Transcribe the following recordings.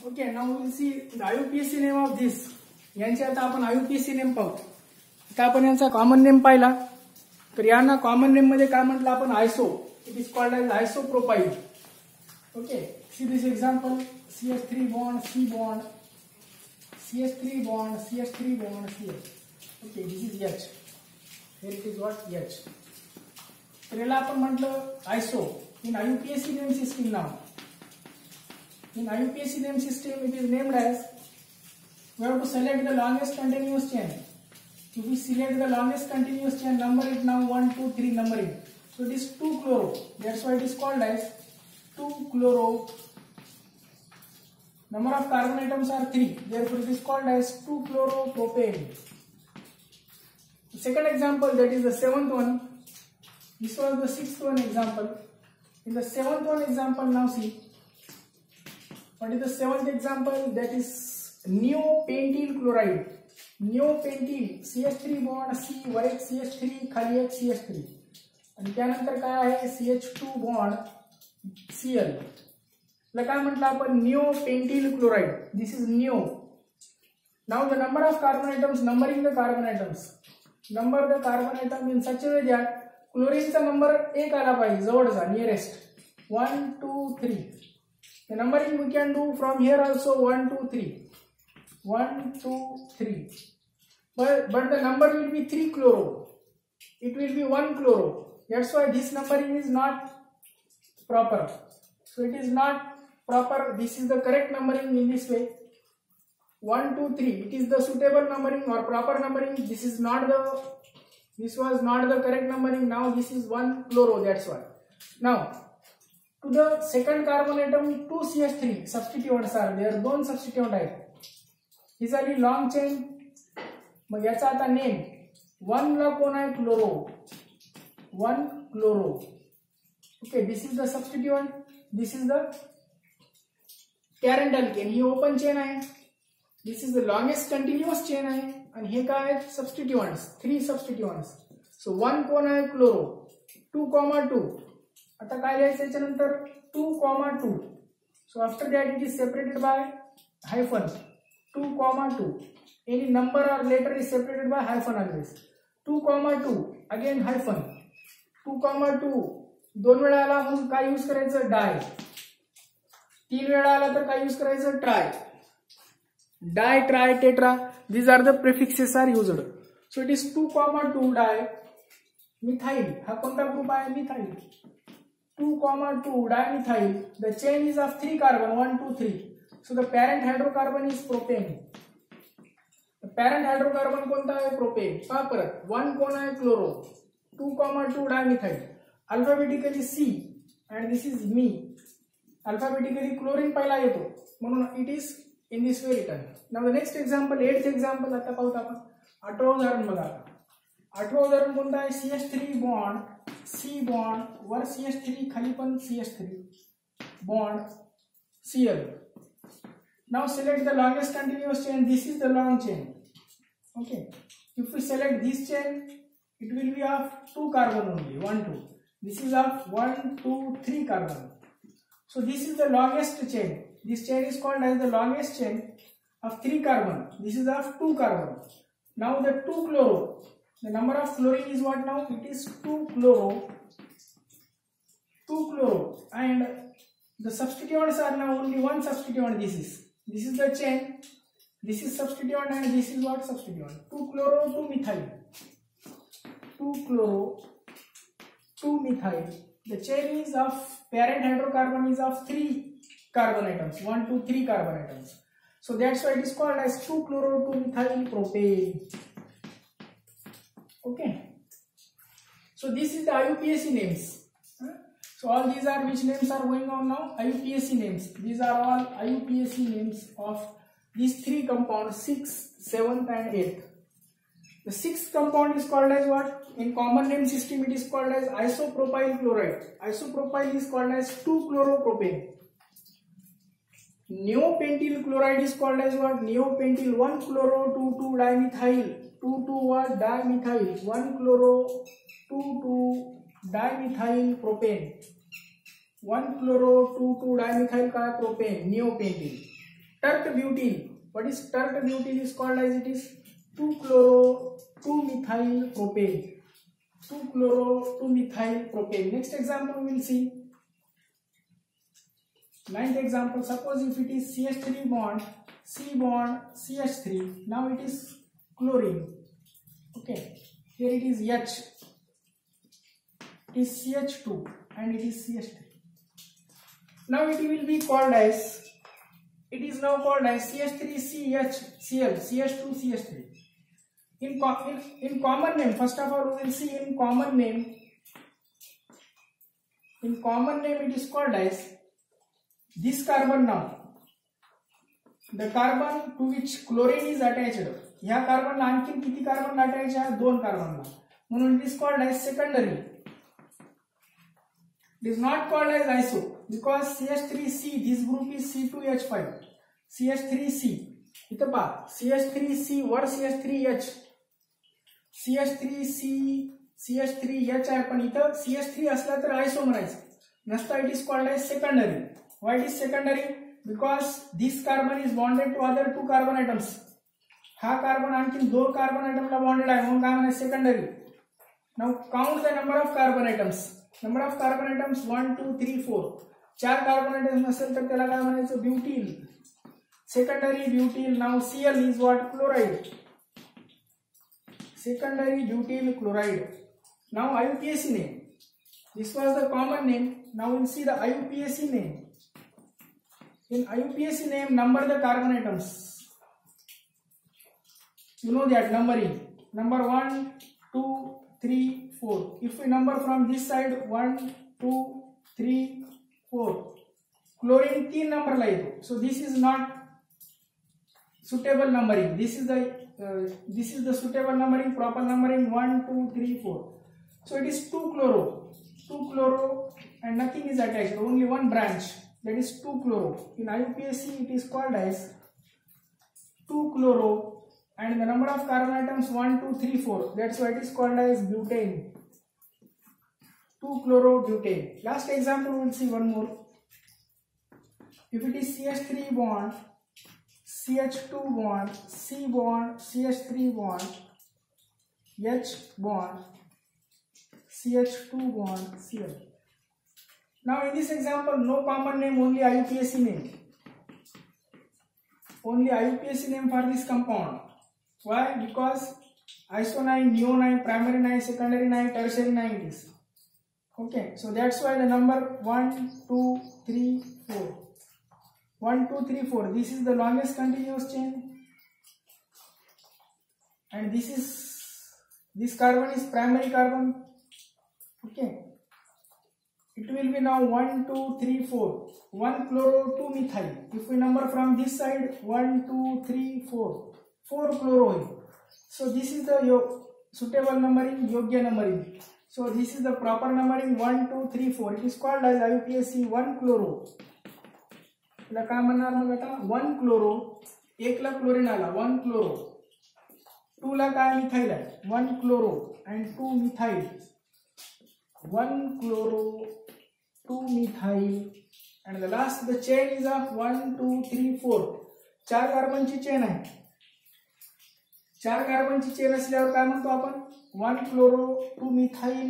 Okay, now we will see the IUPAC name of this. यांचे आता आपण IUPAC name पाहू. आता आपण यांचा कॉमन नेम पाहिला तर यांना कॉमन नेम मध्ये काय म्हटलं आपण iso. It is called as isopropyl. Okay, see this example CH3 bond C bond CH3 bond CH3 bond CH. Okay, this is H. Here it is what H. तर याला आपण म्हटलं आयसो. इन IUPAC name system now. In IUPAC name system, it is named as, we have to select the longest continuous chain. If we select the longest continuous chain, number it now 1, 2, 3 numbering. So it is 2-chloro. That's why it is called as 2-chloro. Number of carbon atoms are 3. Therefore it is called as 2-chloropropane. The second example, that is the 7th one. This was the 6th one example. In the 7th one example, now see. What is the 7th example? That is neopentyl chloride. Neopentyl CH3 bond C वर एक CH3 खाली एक CH3 आणि त्यानंतर काय आहे CH2 bond Cl. ला काय म्हटलं आपण neopentyl chloride. This is neo. Now the number of carbon atoms, numbering the carbon atoms. Number the carbon atom in such a way that chlorine चा नंबर 1 आला पाहिजे जवळचा nearest. 1, 2, 3. The numbering we can do from here also 1, 2, 3. 1, 2, 3. But the number will be 3-chloro. It will be 1-chloro. That's why this numbering is not proper. So it is not proper. This is the correct numbering in this way. 1, 2, 3. It is the suitable numbering or proper numbering. This was not the correct numbering. Now this is 1-chloro. That's why. Now, to the second carbon atom 2 CH3 substituents are there. दोन substituent आहेत. ही झाली long chain. मग याचा आता name 1 ला कोण आहे chloro. 1-chloro. Okay, this is the सबस्टिट्यूएंट. This is the parent alkane. He open chain आहे. This is the longest continuous chain आहे आणि हे काय आहेत सबस्टिट्यूएंट्स. 3 सबस्टिट्यूएंट्स. सो 1 कोण आहे क्लोरो. 2,2. आता काय लिहायचं याच्यानंतर 2,2. So after that it is separated by hyphen. 2,2. Any number or letter is separated by hyphen always. 2,2 again hyphen. 2,2 दोन वेळा आला म्हणून काय यूज करायचं डाय. 3 वेळा आला तर काय यूज करायचं tri. Di, tri, tetra, these are the prefixes are used. So it is 2,2 di methyl. हा कोणता ग्रुप आहे methyl. 2,2 dimethyl. The chain is of 3 carbon, 1, 2, 3. So the parent hydrocarbon is propane. The parent hydrocarbon कोणता आहे propane. पहा परत 1 कोण आहे chloro. 2,2 dimethyl. Alphabetically C and this is me. Alphabetically chlorine पहिला येतो म्हणून it is in this way written. Now the next example, 8th example आता पाहूत आपण. 8वा उदाहरण बघा. 8वा उदाहरण कोणता आहे CH3 bond C bond वर CH3 खाली पण CH3 bond Cl. Now select the longest continuous chain. This is the long chain. Okay, if we select this chain, it will be of 2 carbon only. 1, 2. This is of 1, 2, 3 carbon. So this is the longest chain. This chain is called as the longest chain of 3 carbon. This is of 2 carbon. Now the 2-chloro. The number of chlorine is what now? It is 2-chloro. 2-chloro. And the substituents are now only one substituent. This is the chain. This is substituent and this is what substituent. 2-chloro, 2-methyl. 2-chloro, 2-methyl. The chain is of parent hydrocarbon is of 3 carbon atoms. 1, 2, 3 carbon atoms. So that's why it is called as 2-chloro, 2-methyl propane. Okay, so this is the IUPAC names. So all these are which names are going on now? IUPAC names. These are all IUPAC names of these 3 compounds, 6th, 7th and 8th. The 6th compound is called as what? In common name system it is called as isopropyl chloride. Isopropyl is called as 2-chloropropane. Neopentyl chloride is called as what? Neopentyl 1-chloro, 2,2 dimethyl. 2,2 what? Dimethyl. 1-chloro, 2,2 dimethyl propane. 1-chloro, 2,2 dimethyl का propane. Neopentyl. tert-butyl. What is tert-butyl is called as it is 2-chloro-2-methyl propane. 2-chloro-2-methyl propane. Next example we will see. Ninth example, suppose if it is CH3 bond, C bond, CH3, now it is chlorine. Okay, here it is H, it is CH2 and it is CH3. Now it will be called as, it is now called as CH3CHCl, CH2CH3. In common name, first of all we will see in common name. In common name it is called as this carbon now. The carbon to which chlorine is attached. ह्या कार्बनला आणखीन किती carbon attach आहे? 2 कार्बनला. म्हणून it is called as secondary. It is not called as iso because CH3C, this group is C2H5. CH3C. इथं पहा CH3C वर CH3H. CH3C CH3H आहे पण इथं CH3 असला तर आयसो म्हणायचं. नसता it is called as secondary. Why it is secondary? Because this carbon is bonded to other 2 carbon atoms. हा कार्बन आणखी 2 कार्बन ॲटमला बॉन्डेड आहे म्हणून काय म्हणायचं secondary. Now count the number of carbon atoms. Number of carbon atoms 1 2 3 4. 4 carbon atoms असेल तर त्याला काय म्हणायचं butyl. Secondary butyl. Now Cl is what? Chloride. Secondary butyl chloride. Now IUPAC name. This was the common name. Now we'll see the IUPAC name. In IUPAC name, number the carbon atoms. You know that numbering. Number 1, 2, 3, 4. If we number from this side 1, 2, 3, 4. Chlorine 3 number like. So this is not suitable numbering. This is the suitable numbering, proper numbering 1, 2, 3, 4. So it is 2 chloro and nothing is attached. Only one branch. That is 2 chloro. In IUPAC it is called as 2 chloro and the number of carbon atoms 1, 2, 3, 4. That's why it is called as butane. 2 chloro butane. Last example we will see one more. If it is CH3 bond, CH2 bond, C bond, CH3 bond, H bond, CH2 bond, Cl. Now in this example, no common name, only IUPAC name. Only IUPAC name for this compound. Why? Because iso 9, neo 9, primary 9, secondary 9, tertiary 9 it is. Okay, so that's why the number 1, 2, 3, 4. 1, 2, 3, 4. This is the longest continuous chain. And this carbon is primary carbon. Okay. It will be now 1, 2, 3, 4. 1 chloro, 2 methyl. If we number from this side 1, 2, 3, 4. 4 chloro. So this is the suitable numbering, yogya numbering. So this is the proper numbering 1, 2, 3, 4. It is called as IUPAC 1 chloro. ला काय म्हणणार मग आता 1 chloro. 1 ला chlorine आला 1 chloro. 2 ला काय methyl आहे 1 chloro and 2 methyl. 1 chloro, 2 methyl and the last the chain is of 1, 2, 3, 4. 4 कार्बनची chain आहे. 4 कार्बनची chain असल्यावर काय म्हणतो आपण 1 chloro, 2 methyl,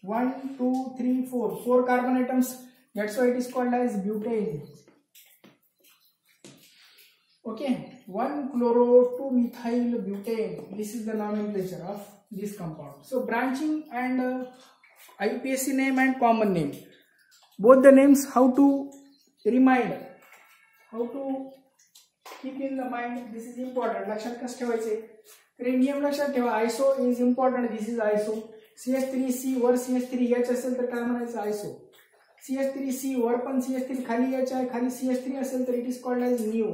1, 2, 3, 4. 4 carbon atoms. That's why it is called as butane. Okay, 1 chloro, 2 methyl butane. This is the nomenclature of this compound. So branching and IUPAC name and common name. Both the names, how to remind, how to keep in the mind. This is important. लक्षात कसं ठेवायचे? तर नियम लक्षात ठेवा. Iso is important. This is iso. CH3C वर CH3H असेल तर काय म्हणायचं आयसो. CH3C वर पण CH3 खाली H आहे, खाली CH3 असेल तर it is called as neo.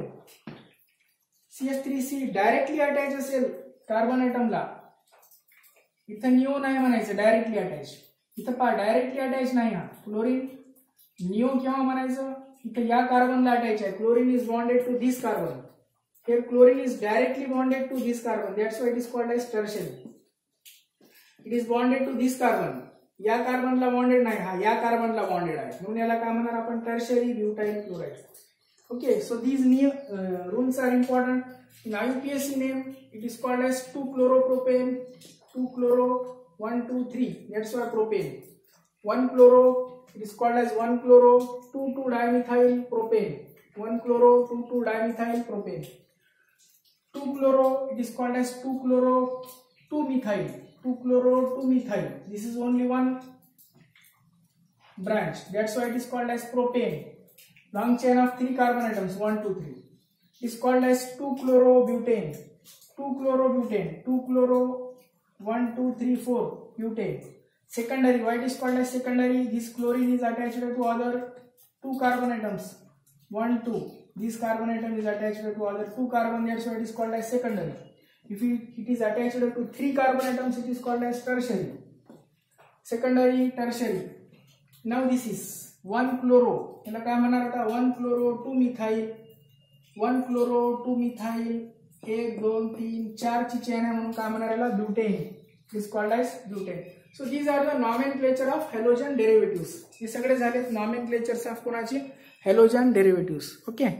CH3C directly attach असेल कार्बन ॲटमला, इथं निओ नाही म्हणायचं, डायरेक्टली अटॅच. इथं पहा डायरेक्टली अटॅच नाही हा क्लोरीन. निओ केव्हा म्हणायचं? इथं या कार्बनला अटॅच आहे. Chlorine is bonded to this carbon. Here chlorine is directly bonded to this carbon. That's why it is called as tertiary. It is bonded to this carbon. या कार्बनला bonded नाही, हा या कार्बनला बॉन्डेड आहे म्हणून याला काय म्हणणार आपण tertiary butyl chloride. Okay, so these new rules are important. In IUPAC name, it is called as 2-chloropropane, 2-chloro, 1, 2, 3. That's why propane. 1-chloro, it is called as 1-chloro, 2,2-dimethyl propane. 1-chloro, 2,2-dimethyl propane. 2-chloro, it is called as 2-chloro, 2-methyl. 2-chloro, 2-methyl. This is only one branch. That's why it is called as propane. Long chain of 3 carbon atoms, 1, 2, 3. It is called as 2-chlorobutane. 2-chlorobutane. 2-chloro, 1, 2, 3, 4, butane. Secondary, why it is called as secondary? This chlorine is attached to other 2 carbon atoms. 1, 2. This carbon atom is attached to other 2 carbon, that's why it is called as secondary. If it is attached to 3 carbon atoms, it is called as tertiary. Secondary, tertiary. Now this is 1-chloro. याला काय म्हणणार आता? 1-chloro, 2-methyl. 1-chloro, 2-methyl. 1, 2, 3, 4 ची chain आहे म्हणून काय म्हणणार याला? Butane. It is called as butane. So these are the nomenclature of halogen derivatives. हे सगळे झाले nomenclatures of कोणाची? Halogen derivatives. Okay.